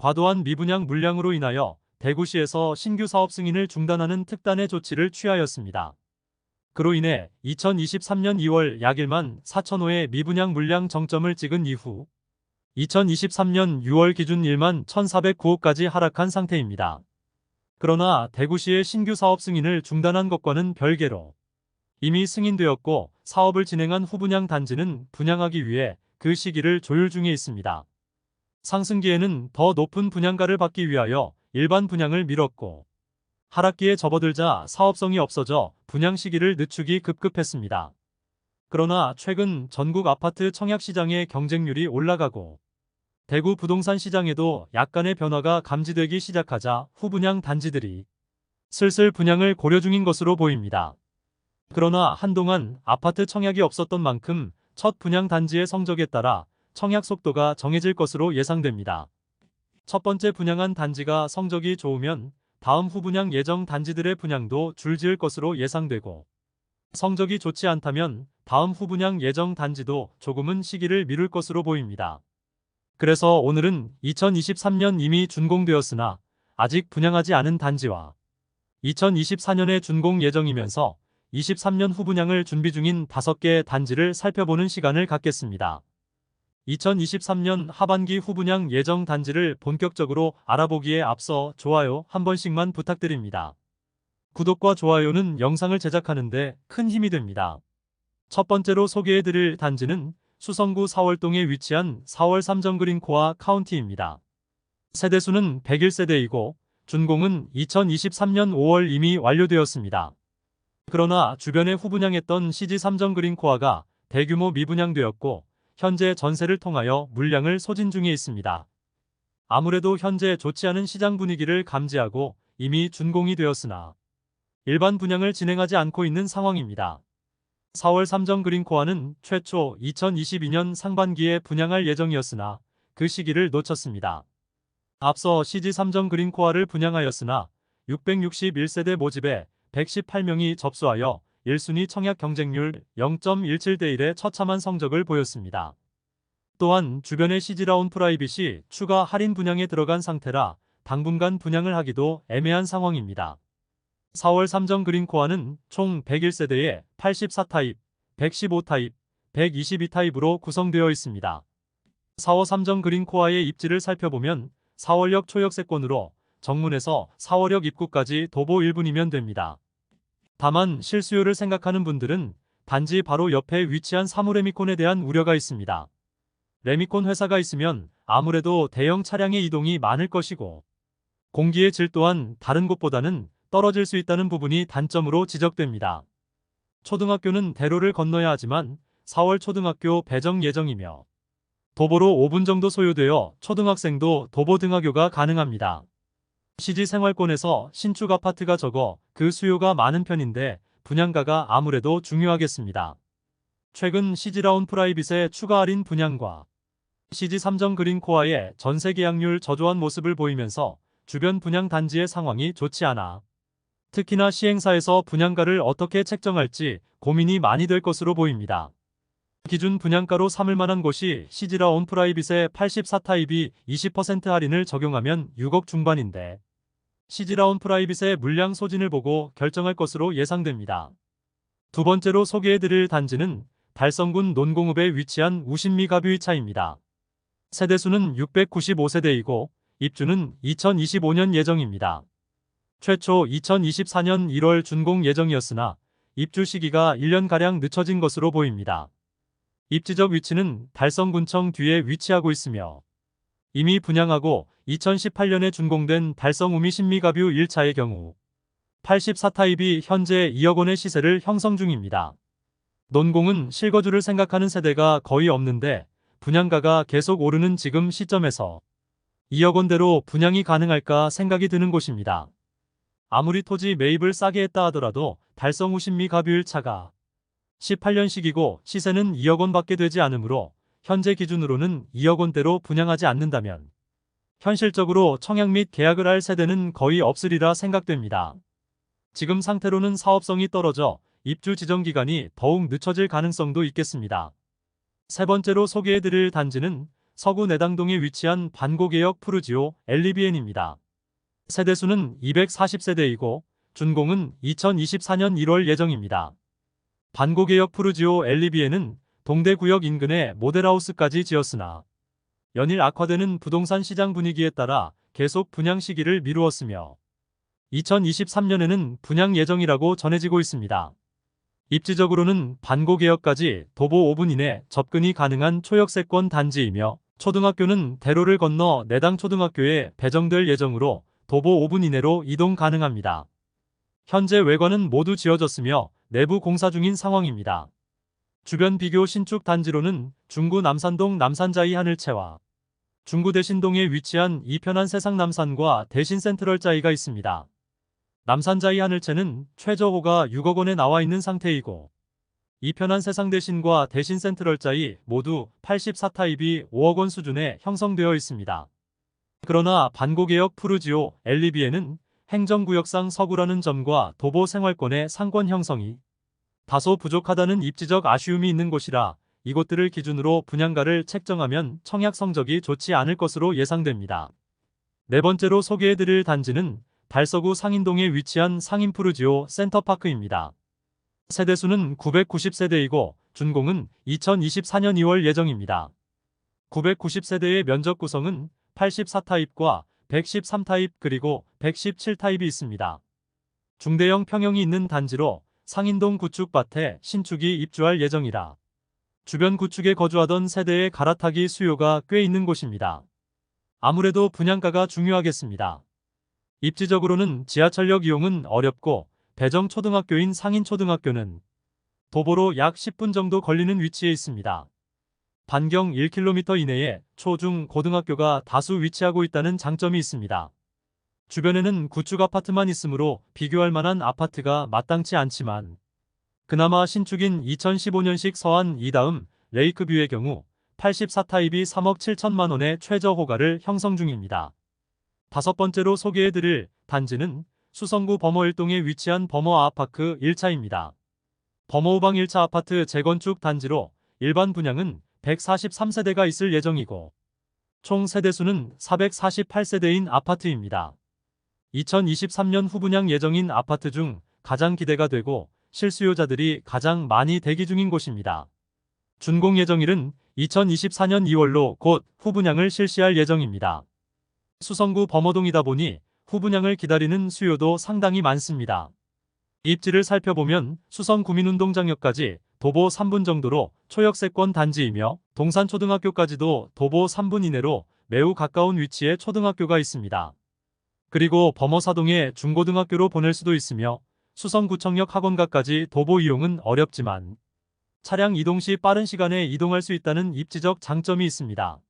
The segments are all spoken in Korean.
과도한 미분양 물량으로 인하여 대구시에서 신규 사업 승인을 중단하는 특단의 조치를 취하였습니다. 그로 인해 2023년 2월 약 1만 4천호의 미분양 물량 정점을 찍은 이후 2023년 6월 기준 1만 1,409호까지 하락한 상태입니다. 그러나 대구시의 신규 사업 승인을 중단한 것과는 별개로 이미 승인되었고 사업을 진행한 후분양 단지는 분양하기 위해 그 시기를 조율 중에 있습니다. 상승기에는 더 높은 분양가를 받기 위하여 일반 분양을 미뤘고 하락기에 접어들자 사업성이 없어져 분양 시기를 늦추기 급급했습니다. 그러나 최근 전국 아파트 청약 시장의 경쟁률이 올라가고 대구 부동산 시장에도 약간의 변화가 감지되기 시작하자 후분양 단지들이 슬슬 분양을 고려 중인 것으로 보입니다. 그러나 한동안 아파트 청약이 없었던 만큼 첫 분양 단지의 성적에 따라 청약 속도가 정해질 것으로 예상됩니다. 첫 번째 분양한 단지가 성적이 좋으면 다음 후분양 예정 단지들의 분양도 줄지을 것으로 예상되고 성적이 좋지 않다면 다음 후분양 예정 단지도 조금은 시기를 미룰 것으로 보입니다. 그래서 오늘은 2023년 이미 준공되었으나 아직 분양하지 않은 단지와 2024년에 준공 예정이면서 23년 후분양을 준비 중인 5개의 단지를 살펴보는 시간을 갖겠습니다. 2023년 하반기 후분양 예정 단지를 본격적으로 알아보기에 앞서 좋아요 한 번씩만 부탁드립니다. 구독과 좋아요는 영상을 제작하는데 큰 힘이 됩니다. 첫 번째로 소개해드릴 단지는 수성구 사월동에 위치한 사월 삼정그린코아 카운티입니다. 세대수는 101세대이고 준공은 2023년 5월 이미 완료되었습니다. 그러나 주변에 후분양했던 CG 삼정그린코아가 대규모 미분양되었고 현재 전세를 통하여 물량을 소진 중에 있습니다. 아무래도 현재 좋지 않은 시장 분위기를 감지하고 이미 준공이 되었으나 일반 분양을 진행하지 않고 있는 상황입니다. 4월 삼정그린코아는 최초 2022년 상반기에 분양할 예정이었으나 그 시기를 놓쳤습니다. 앞서 CG 삼정그린코아를 분양하였으나 661세대 모집에 118명이 접수하여 1순위 청약 경쟁률 0.17대 1의 처참한 성적을 보였습니다. 또한 주변의 CG라운 프라이빗이 추가 할인 분양에 들어간 상태라 당분간 분양을 하기도 애매한 상황입니다. 4월 삼정그린코아는 총 101세대에 84타입, 115타입, 122타입으로 구성되어 있습니다. 4월 삼정그린코아의 입지를 살펴보면 4월역 초역세권으로 정문에서 4월역 입구까지 도보 1분이면 됩니다. 다만 실수요를 생각하는 분들은 단지 바로 옆에 위치한 사무레미콘에 대한 우려가 있습니다. 레미콘 회사가 있으면 아무래도 대형 차량의 이동이 많을 것이고 공기의 질 또한 다른 곳보다는 떨어질 수 있다는 부분이 단점으로 지적됩니다. 초등학교는 대로를 건너야 하지만 4월 초등학교 배정 예정이며 도보로 5분 정도 소요되어 초등학생도 도보 등하교가 가능합니다. CG 생활권에서 신축 아파트가 적어 그 수요가 많은 편인데 분양가가 아무래도 중요하겠습니다. 최근 CG라운 프라이빗의 추가 할인 분양과 CG 삼정그린코아의 전세 계약률 저조한 모습을 보이면서 주변 분양 단지의 상황이 좋지 않아 특히나 시행사에서 분양가를 어떻게 책정할지 고민이 많이 될 것으로 보입니다. 기준 분양가로 삼을 만한 곳이 CG라운 프라이빗의 84타입이 20% 할인을 적용하면 6억 중반인데 CG라운 프라이빗의 물량 소진을 보고 결정할 것으로 예상됩니다. 두 번째로 소개해드릴 단지는 달성군 논공읍에 위치한 우신미가뷰이차입니다. 세대수는 695세대이고 입주는 2025년 예정입니다. 최초 2024년 1월 준공 예정이었으나 입주 시기가 1년가량 늦춰진 것으로 보입니다. 입지적 위치는 달성군청 뒤에 위치하고 있으며 이미 분양하고 2018년에 준공된 달성우미 신미가뷰 1차의 경우 84타입이 현재 2억 원의 시세를 형성 중입니다. 논공은 실거주를 생각하는 세대가 거의 없는데 분양가가 계속 오르는 지금 시점에서 2억 원대로 분양이 가능할까 생각이 드는 곳입니다. 아무리 토지 매입을 싸게 했다 하더라도 달성우 신미가뷰 1차가 18년식이고 시세는 2억 원밖에 되지 않으므로 현재 기준으로는 2억 원대로 분양하지 않는다면 현실적으로 청약 및 계약을 할 세대는 거의 없으리라 생각됩니다. 지금 상태로는 사업성이 떨어져 입주 지정 기간이 더욱 늦춰질 가능성도 있겠습니다. 세 번째로 소개해드릴 단지는 서구 내당동에 위치한 반고개역 푸르지오 엘리비엔입니다. 세대수는 240세대이고 준공은 2024년 1월 예정입니다. 반고개역 푸르지오 엘리비엔은 동대구역 인근에 모델하우스까지 지었으나 연일 악화되는 부동산 시장 분위기에 따라 계속 분양 시기를 미루었으며 2023년에는 분양 예정이라고 전해지고 있습니다. 입지적으로는 반고개역까지 도보 5분 이내 접근이 가능한 초역세권 단지이며 초등학교는 대로를 건너 내당초등학교에 배정될 예정으로 도보 5분 이내로 이동 가능합니다. 현재 외관은 모두 지어졌으며 내부 공사 중인 상황입니다. 주변 비교 신축 단지로는 중구 남산동 남산자이 하늘채와 중구 대신동에 위치한 이편한 세상남산과 대신센트럴자이가 있습니다. 남산자이 하늘채는 최저호가 6억 원에 나와 있는 상태이고 이편한 세상대신과 대신센트럴자이 모두 84타입이 5억 원 수준에 형성되어 있습니다. 그러나 반고개역 푸르지오 엘리비에는 행정구역상 서구라는 점과 도보 생활권의 상권 형성이 다소 부족하다는 입지적 아쉬움이 있는 곳이라 이곳들을 기준으로 분양가를 책정하면 청약 성적이 좋지 않을 것으로 예상됩니다. 네 번째로 소개해드릴 단지는 달서구 상인동에 위치한 상인푸르지오 센터파크입니다. 세대수는 990세대이고 준공은 2024년 2월 예정입니다. 990세대의 면적 구성은 84타입과 113타입 그리고 117타입이 있습니다. 중대형 평형이 있는 단지로 상인동 구축밭에 신축이 입주할 예정이라 주변 구축에 거주하던 세대의 갈아타기 수요가 꽤 있는 곳입니다. 아무래도 분양가가 중요하겠습니다. 입지적으로는 지하철역 이용은 어렵고 배정 초등학교인 상인초등학교는 도보로 약 10분 정도 걸리는 위치에 있습니다. 반경 1km 이내에 초, 중, 고등학교가 다수 위치하고 있다는 장점이 있습니다. 주변에는 구축 아파트만 있으므로 비교할 만한 아파트가 마땅치 않지만 그나마 신축인 2015년식 서안 이다음 레이크뷰의 경우 84타입이 3억 7천만 원의 최저 호가를 형성 중입니다. 다섯 번째로 소개해드릴 단지는 수성구 범어 1동에 위치한 범어 아파크 1차입니다. 범어우방 1차 아파트 재건축 단지로 일반 분양은 143세대가 있을 예정이고 총 세대수는 448세대인 아파트입니다. 2023년 후분양 예정인 아파트 중 가장 기대가 되고 실수요자들이 가장 많이 대기 중인 곳입니다. 준공 예정일은 2024년 2월로 곧 후분양을 실시할 예정입니다. 수성구 범어동이다 보니 후분양을 기다리는 수요도 상당히 많습니다. 입지를 살펴보면 수성구민운동장역까지 도보 3분 정도로 초역세권 단지이며 동산초등학교까지도 도보 3분 이내로 매우 가까운 위치에 초등학교가 있습니다. 그리고 범어사동에 중고등학교로 보낼 수도 있으며 수성구청역 학원가까지 도보 이용은 어렵지만 차량 이동 시 빠른 시간에 이동할 수 있다는 입지적 장점이 있습니다.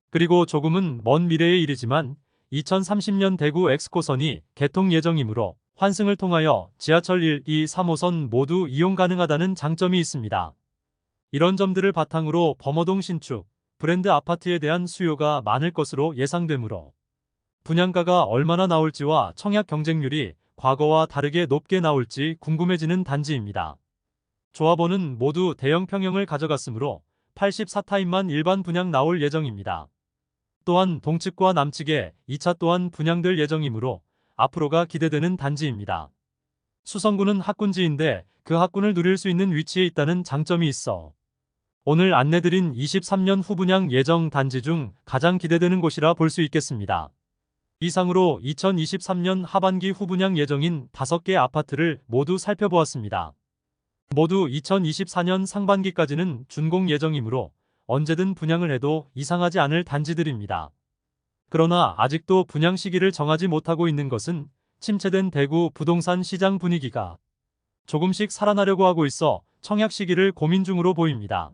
그리고 조금은 먼 미래의 일이지만 2030년 대구 엑스코선이 개통 예정이므로 환승을 통하여 지하철 1, 2, 3호선 모두 이용 가능하다는 장점이 있습니다. 이런 점들을 바탕으로 범어동 신축, 브랜드 아파트에 대한 수요가 많을 것으로 예상되므로 분양가가 얼마나 나올지와 청약 경쟁률이 과거와 다르게 높게 나올지 궁금해지는 단지입니다. 조합원은 모두 대형 평형을 가져갔으므로 84타입만 일반 분양 나올 예정입니다. 또한 동측과 남측에 2차 또한 분양될 예정이므로 앞으로가 기대되는 단지입니다. 수성구는 학군지인데 그 학군을 누릴 수 있는 위치에 있다는 장점이 있어 오늘 안내드린 23년 후분양 예정 단지 중 가장 기대되는 곳이라 볼 수 있겠습니다. 이상으로 2023년 하반기 후분양 예정인 5개 아파트를 모두 살펴보았습니다. 모두 2024년 상반기까지는 준공 예정이므로 언제든 분양을 해도 이상하지 않을 단지들입니다. 그러나 아직도 분양 시기를 정하지 못하고 있는 것은 침체된 대구 부동산 시장 분위기가 조금씩 살아나려고 하고 있어 청약 시기를 고민 중으로 보입니다.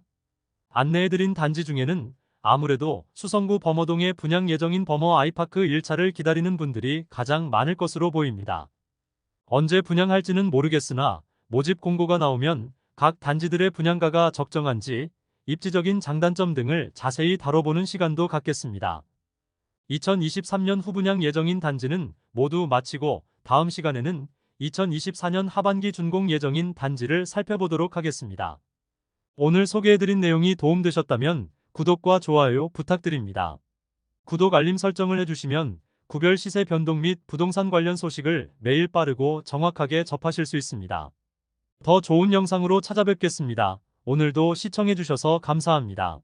안내해드린 단지 중에는 아무래도 수성구 범어동에 분양 예정인 범어 아이파크 1차를 기다리는 분들이 가장 많을 것으로 보입니다. 언제 분양할지는 모르겠으나 모집 공고가 나오면 각 단지들의 분양가가 적정한지 입지적인 장단점 등을 자세히 다뤄보는 시간도 갖겠습니다. 2023년 후분양 예정인 단지는 모두 마치고 다음 시간에는 2024년 하반기 준공 예정인 단지를 살펴보도록 하겠습니다. 오늘 소개해드린 내용이 도움되셨다면 구독과 좋아요 부탁드립니다. 구독 알림 설정을 해주시면 구별 시세 변동 및 부동산 관련 소식을 매일 빠르고 정확하게 접하실 수 있습니다. 더 좋은 영상으로 찾아뵙겠습니다. 오늘도 시청해주셔서 감사합니다.